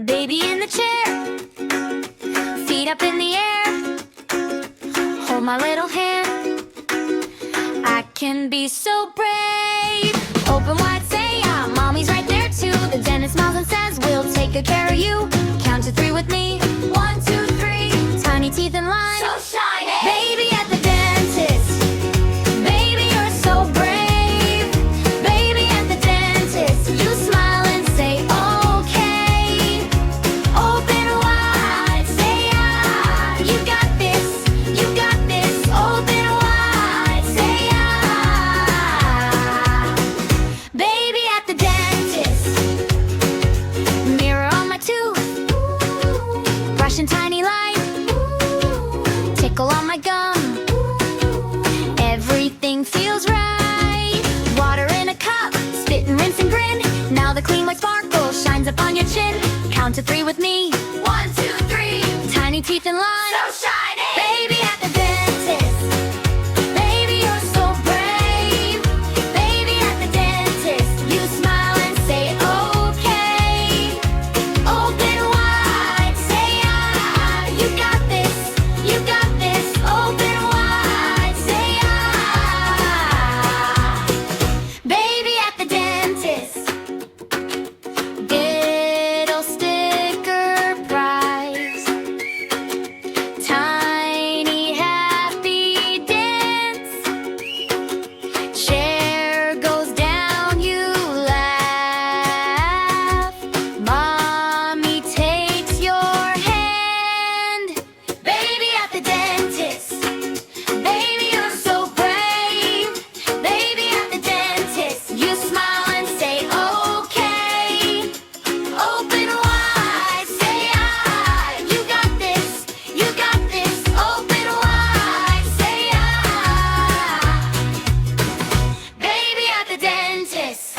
Baby in the chair, feet up in the air. Hold my little hand, I can be so brave. Open wide, say ah, mommy's right there too. The dentist smiles and says we'll take good care of you. Count to three with me, 1, 2, 3. Tiny teeth and line, so shiny. Baby at the dentist, baby you're so brave. Baby at the dentist, you smile and say okay. Open wide, say ah, you got this, you got this. Open wide, say ah. Baby at the dentist, mirror on my tooth, brushing tiny light, tickle on my gum. Everything feels right. Water in a cup, spit and rinse and grin. Now the clean white sparkle shines up on your chin. Count to 3 with me, 1, 2, 3. Tiny teeth and line, so shiny. Baby at the dentist, baby you're so brave. Baby at the dentist, you smile and say okay. Open wide, say ah, you got this, you got this. Open wide, say ah. Baby at the dentist, little sticker prize, tiny happy dance. Chair goes down, you laugh. Mommy takes your hand. Baby at the dentist, baby you're so brave. Baby at the dentist, you smile and say okay. Open wide, say ah, you got this, you got this. Open wide, say ah. Baby at the dentist.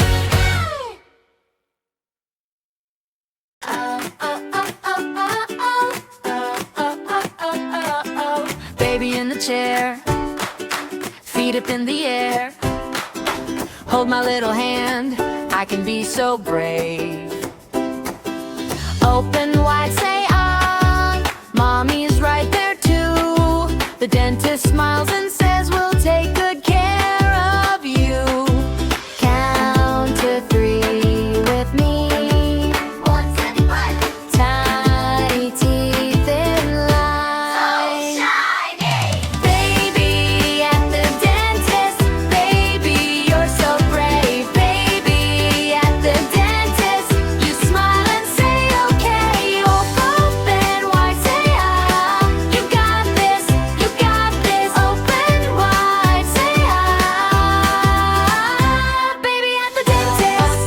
Oh, oh, oh, oh, oh, oh, oh, oh, oh, oh, oh. Baby in the chair, feet up in the air. Hold my little hand, I can be so brave. Open wide, say ah, mommy's right there too. The dentist smiles and says we'll take good care of you. Count to 3 with me. 1, 2, 3. Tiny teeth in line. So shiny. Baby at the dentist, baby you're so brave. Baby at the dentist, you smile and say okay. Open wide, say ah, you got this, you got this. Open wide, say ah. Baby at the dentist.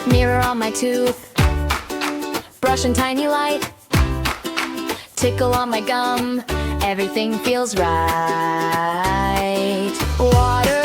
Mirror on my tooth, brushing tiny light, tickle on my gum. Everything feels right. Water